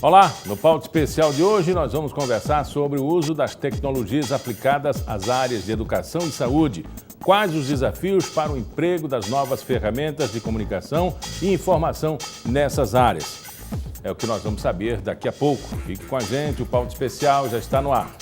Olá, no Pauta Especial de hoje nós vamos conversar sobre o uso das tecnologias aplicadas às áreas de educação e saúde. Quais os desafios para o emprego das novas ferramentas de comunicação e informação nessas áreas? É o que nós vamos saber daqui a pouco. Fique com a gente, o Pauta Especial já está no ar.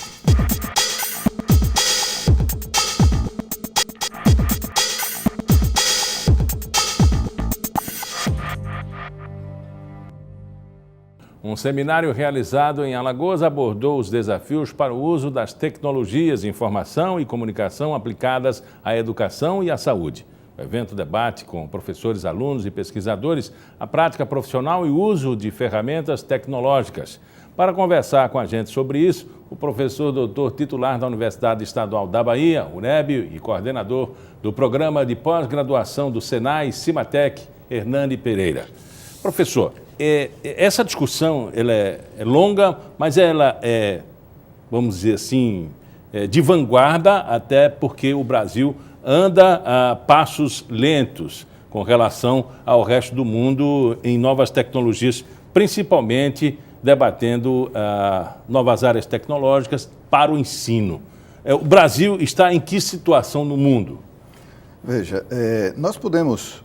Um seminário realizado em Alagoas abordou os desafios para o uso das tecnologias de informação e comunicação aplicadas à educação e à saúde. O evento debate com professores, alunos e pesquisadores a prática profissional e o uso de ferramentas tecnológicas. Para conversar com a gente sobre isso, o professor doutor titular da Universidade Estadual da Bahia, UNEB, e coordenador do Programa de Pós-Graduação do Senai Cimatec, Hernani Pereira. Professor, essa discussão ela é longa, mas ela é, vamos dizer assim, de vanguarda, até porque o Brasil anda a passos lentos com relação ao resto do mundo em novas tecnologias, principalmente debatendo novas áreas tecnológicas para o ensino. O Brasil está em que situação no mundo? Veja, nós podemos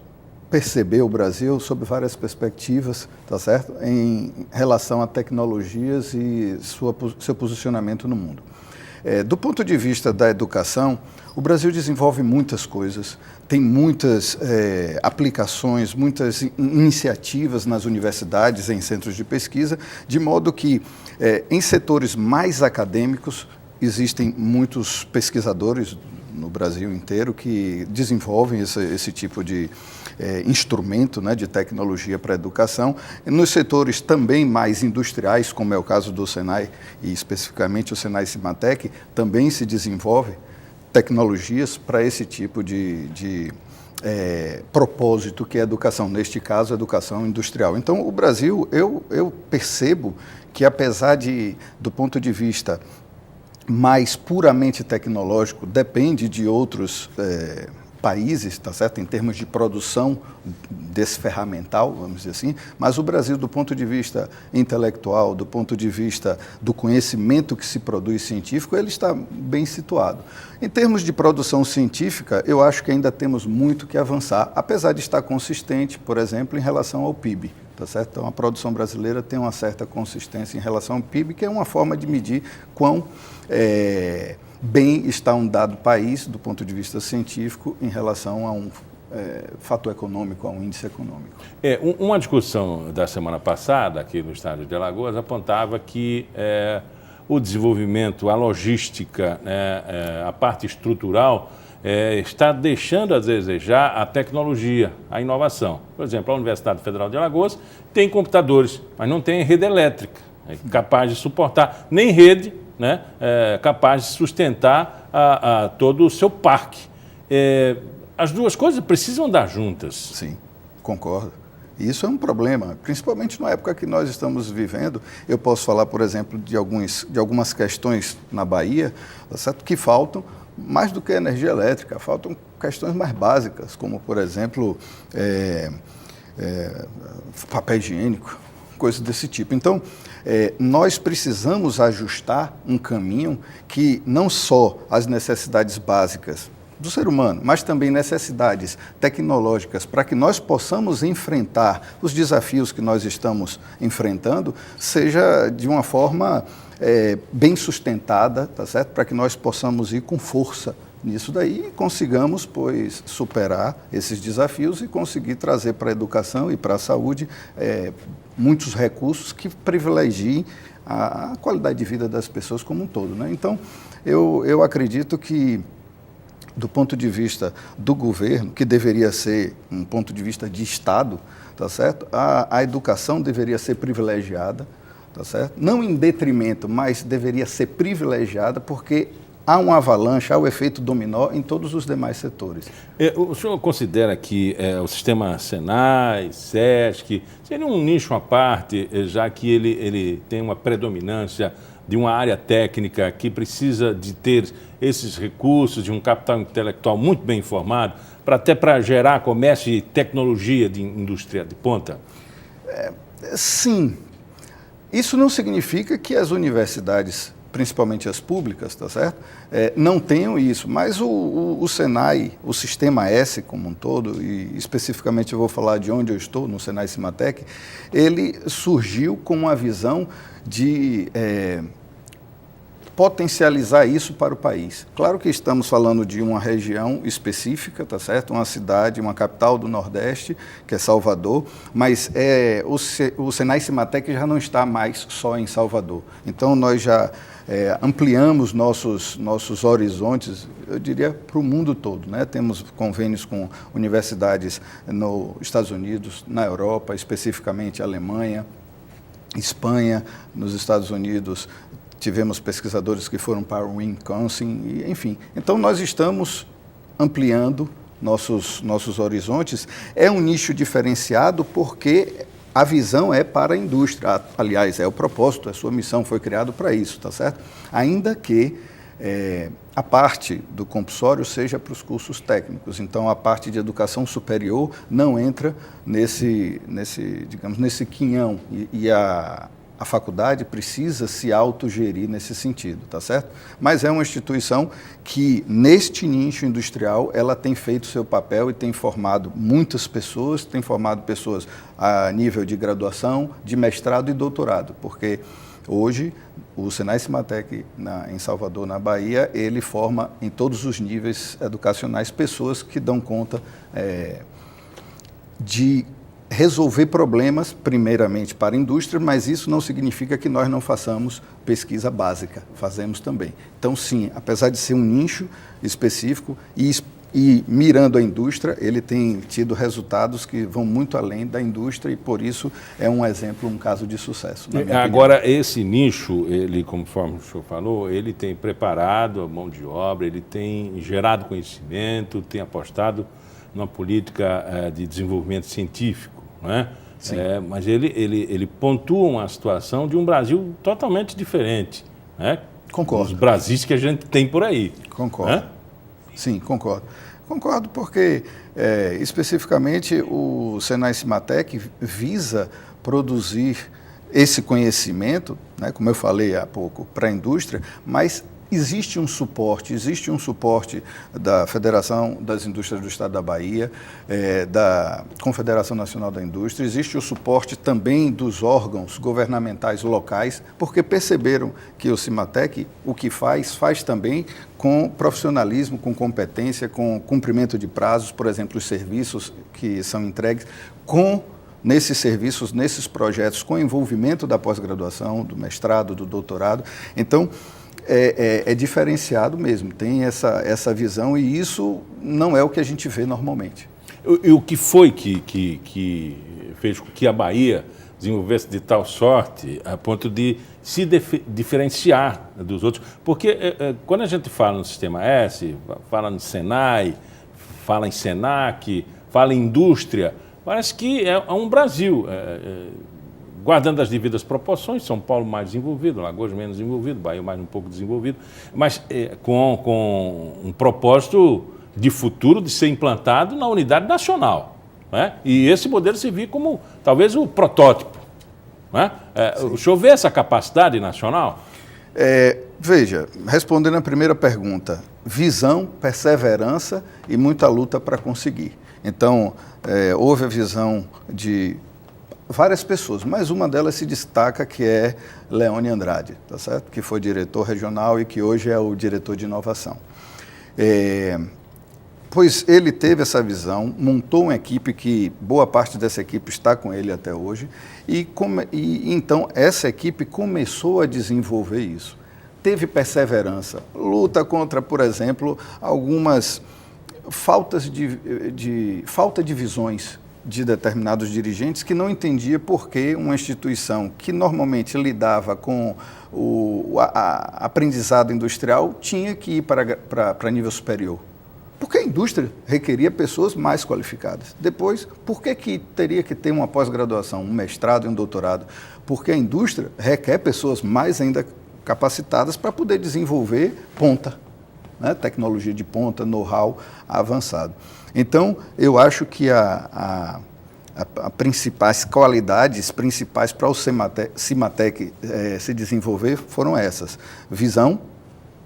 perceber o Brasil sob várias perspectivas, tá certo? Em relação a tecnologias e seu posicionamento no mundo. Do ponto de vista da educação, o Brasil desenvolve muitas coisas, tem muitas aplicações, muitas iniciativas nas universidades, em centros de pesquisa, de modo que em setores mais acadêmicos existem muitos pesquisadores no Brasil inteiro que desenvolvem esse tipo de instrumento, né, de tecnologia para a educação. Nos setores também mais industriais, como é o caso do Senai, e especificamente o Senai Cimatec, também se desenvolve tecnologias para esse tipo de propósito que é a educação, neste caso, a educação industrial. Então, o Brasil, eu percebo que apesar do ponto de vista mais puramente tecnológico, depende de outros países, tá certo? Em termos de produção desse ferramental, vamos dizer assim, mas o Brasil, do ponto de vista intelectual, do ponto de vista do conhecimento que se produz científico, ele está bem situado. Em termos de produção científica, eu acho que ainda temos muito que avançar, apesar de estar consistente, por exemplo, em relação ao PIB. Tá certo? Então, a produção brasileira tem uma certa consistência em relação ao PIB, que é uma forma de medir quão bem está um dado país, do ponto de vista científico, em relação a um fator econômico, a um índice econômico. Uma discussão da semana passada, aqui no estado de Alagoas, apontava que o desenvolvimento, a logística, a parte estrutural, está deixando a desejar a tecnologia, a inovação. Por exemplo, a Universidade Federal de Alagoas tem computadores, mas não tem rede elétrica capaz de suportar, nem rede, né, capaz de sustentar todo o seu parque. As duas coisas precisam andar juntas. Sim, concordo. Isso é um problema, principalmente na época que nós estamos vivendo. Eu posso falar, por exemplo, de algumas questões na Bahia, tá certo? Que faltam, mais do que energia elétrica, faltam questões mais básicas, como, por exemplo, papel higiênico, coisas desse tipo. Então, nós precisamos ajustar um caminho que não só as necessidades básicas do ser humano, mas também necessidades tecnológicas para que nós possamos enfrentar os desafios que nós estamos enfrentando, seja de uma forma bem sustentada, tá certo? Para que nós possamos ir com força nisso daí e consigamos, pois, superar esses desafios e conseguir trazer para a educação e para a saúde muitos recursos que privilegiem a qualidade de vida das pessoas como um todo, né? Então, eu acredito que, do ponto de vista do governo, que deveria ser um ponto de vista de Estado, tá certo? A educação deveria ser privilegiada, tá certo? Não em detrimento, mas deveria ser privilegiada, porque há uma avalanche, há o efeito dominó em todos os demais setores. O senhor considera que o sistema Senai, SESC, seria um nicho à parte, já que ele tem uma predominância de uma área técnica que precisa de ter esses recursos, de um capital intelectual muito bem informado, até para gerar comércio e tecnologia de indústria de ponta? Sim. Isso não significa que as universidades, principalmente as públicas, tá certo? Não tenham isso, mas o Senai, o Sistema S como um todo, e especificamente eu vou falar de onde eu estou, no Senai Cimatec, ele surgiu com uma visão de potencializar isso para o país. Claro que estamos falando de uma região específica, tá certo? Uma cidade, uma capital do Nordeste, que é Salvador, mas o Senai Cimatec já não está mais só em Salvador. Então nós já ampliamos nossos horizontes, eu diria, para o mundo todo, né? Temos convênios com universidades nos Estados Unidos, na Europa, especificamente Alemanha, Espanha, nos Estados Unidos. Tivemos pesquisadores que foram para o Wisconsin, enfim. Então, nós estamos ampliando nossos horizontes. É um nicho diferenciado porque a visão é para a indústria. Aliás, é o propósito, a sua missão foi criada para isso, tá certo? Ainda que a parte do compulsório seja para os cursos técnicos. Então, a parte de educação superior não entra nesse quinhão. E a faculdade precisa se autogerir nesse sentido, tá certo? Mas é uma instituição que, neste nicho industrial, ela tem feito seu papel e tem formado muitas pessoas, tem formado pessoas a nível de graduação, de mestrado e doutorado, porque hoje o Senai Cimatec em Salvador, na Bahia, ele forma em todos os níveis educacionais pessoas que dão conta de resolver problemas, primeiramente para a indústria, mas isso não significa que nós não façamos pesquisa básica, fazemos também. Então, sim, apesar de ser um nicho específico e mirando a indústria, ele tem tido resultados que vão muito além da indústria e, por isso, é um exemplo, um caso de sucesso. Agora, esse nicho, ele, conforme o senhor falou, ele tem preparado a mão de obra, ele tem gerado conhecimento, tem apostado numa política de desenvolvimento científico, não é? Sim. Mas ele pontua uma situação de um Brasil totalmente diferente, né? Concordo. Os Brasis que a gente tem por aí. Concordo. Né? Sim, concordo. Concordo porque, especificamente, o Senai Cimatec visa produzir esse conhecimento, né, como eu falei há pouco, para a indústria, mas existe um suporte da Federação das Indústrias do Estado da Bahia, da Confederação Nacional da Indústria, existe o suporte também dos órgãos governamentais locais, porque perceberam que o Cimatec, o que faz também com profissionalismo, com competência, com cumprimento de prazos, por exemplo, os serviços que são entregues, nesses serviços, nesses projetos, com envolvimento da pós-graduação, do mestrado, do doutorado. Então, é diferenciado mesmo, tem essa visão e isso não é o que a gente vê normalmente. E o que foi que fez com que a Bahia desenvolvesse de tal sorte a ponto de se diferenciar dos outros? Porque quando a gente fala no Sistema S, fala no Senai, fala em Senac, fala em indústria, parece que é um Brasil. Guardando as devidas proporções, São Paulo mais desenvolvido, Alagoas menos desenvolvido, Bahia mais um pouco desenvolvido, mas com um propósito de futuro de ser implantado na unidade nacional. Né? E esse modelo servir como talvez o protótipo. Né? O senhor vê essa capacidade nacional? Veja, respondendo a primeira pergunta, visão, perseverança e muita luta para conseguir. Então, houve a visão de várias pessoas, mas uma delas se destaca, que é Leone Andrade, tá certo? Que foi diretor regional e que hoje é o diretor de inovação. Pois ele teve essa visão, montou uma equipe que boa parte dessa equipe está com ele até hoje, e então essa equipe começou a desenvolver isso. Teve perseverança, luta contra, por exemplo, algumas falta de visões de determinados dirigentes que não entendia por que uma instituição que normalmente lidava com o aprendizado industrial tinha que ir para nível superior. Porque a indústria requeria pessoas mais qualificadas. Depois, por que teria que ter uma pós-graduação, um mestrado e um doutorado? Porque a indústria requer pessoas mais ainda capacitadas para poder desenvolver ponta, né? Tecnologia de ponta, know-how avançado. Então, eu acho que a as principais qualidades principais para o Cimatec se desenvolver foram essas. Visão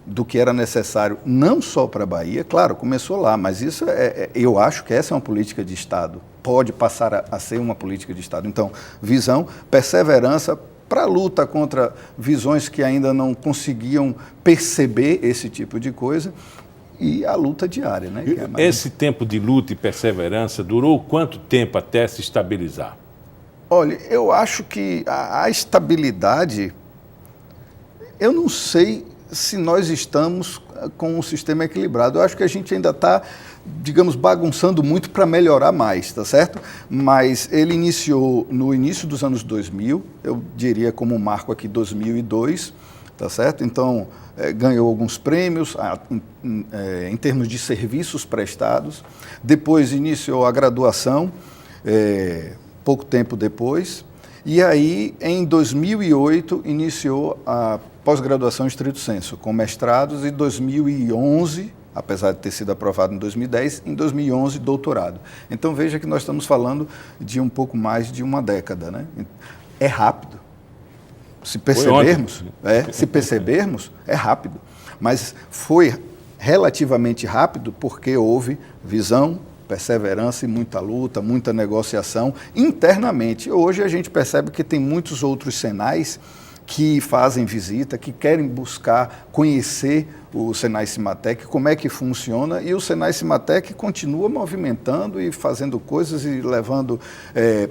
do que era necessário não só para a Bahia, claro, começou lá, mas isso eu acho que essa é uma política de Estado, pode passar a ser uma política de Estado. Então, visão, perseverança para a luta contra visões que ainda não conseguiam perceber esse tipo de coisa, e a luta diária, né? Esse tempo de luta e perseverança durou quanto tempo até se estabilizar? Olha, eu acho que a estabilidade, eu não sei se nós estamos com um sistema equilibrado. Eu acho que a gente ainda está, digamos, bagunçando muito para melhorar mais, tá certo? Mas ele iniciou no início dos anos 2000, eu diria como um marco aqui 2002, tá certo? Então, ganhou alguns prêmios em termos de serviços prestados. Depois iniciou a graduação, pouco tempo depois. E aí, em 2008, iniciou a pós-graduação em estrito senso, com mestrados, e em 2011, apesar de ter sido aprovado em 2010, em 2011, doutorado. Então, veja que nós estamos falando de um pouco mais de uma década, né? É rápido. Se percebermos, é rápido. Mas foi relativamente rápido porque houve visão, perseverança e muita luta, muita negociação internamente. Hoje a gente percebe que tem muitos outros Senais que fazem visita, que querem buscar conhecer o Senai Cimatec, como é que funciona, e o Senai Cimatec continua movimentando e fazendo coisas e levando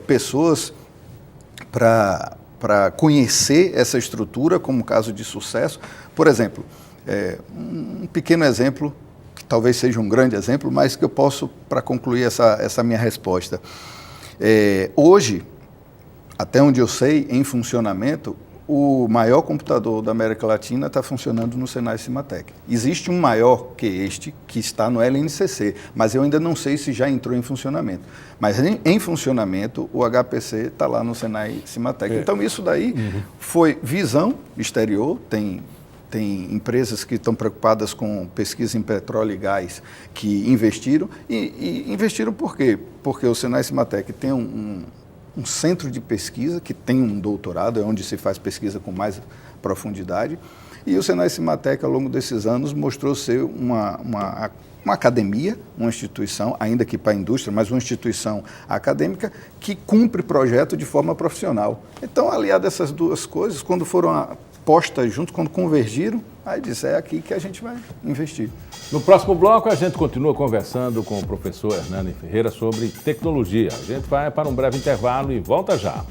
pessoas para conhecer essa estrutura como caso de sucesso. Por exemplo, um pequeno exemplo, que talvez seja um grande exemplo, mas que eu posso, para concluir essa minha resposta. Hoje, até onde eu sei, em funcionamento, o maior computador da América Latina está funcionando no Senai Cimatec. Existe um maior que este, que está no LNCC, mas eu ainda não sei se já entrou em funcionamento. Mas em funcionamento, o HPC está lá no Senai Cimatec. Então, isso daí foi visão exterior, tem empresas que estão preocupadas com pesquisa em petróleo e gás que investiram. E investiram por quê? Porque o Senai Cimatec tem um centro de pesquisa que tem um doutorado, é onde se faz pesquisa com mais profundidade, e o Senai Cimatec, ao longo desses anos, mostrou ser uma academia, uma instituição, ainda que para a indústria, mas uma instituição acadêmica que cumpre projeto de forma profissional. Então, aliado essas duas coisas, quando foram postas juntos, quando convergiram, aí disse, é aqui que a gente vai investir. No próximo bloco, a gente continua conversando com o professor Hernani Ferreira sobre tecnologia. A gente vai para um breve intervalo e volta já.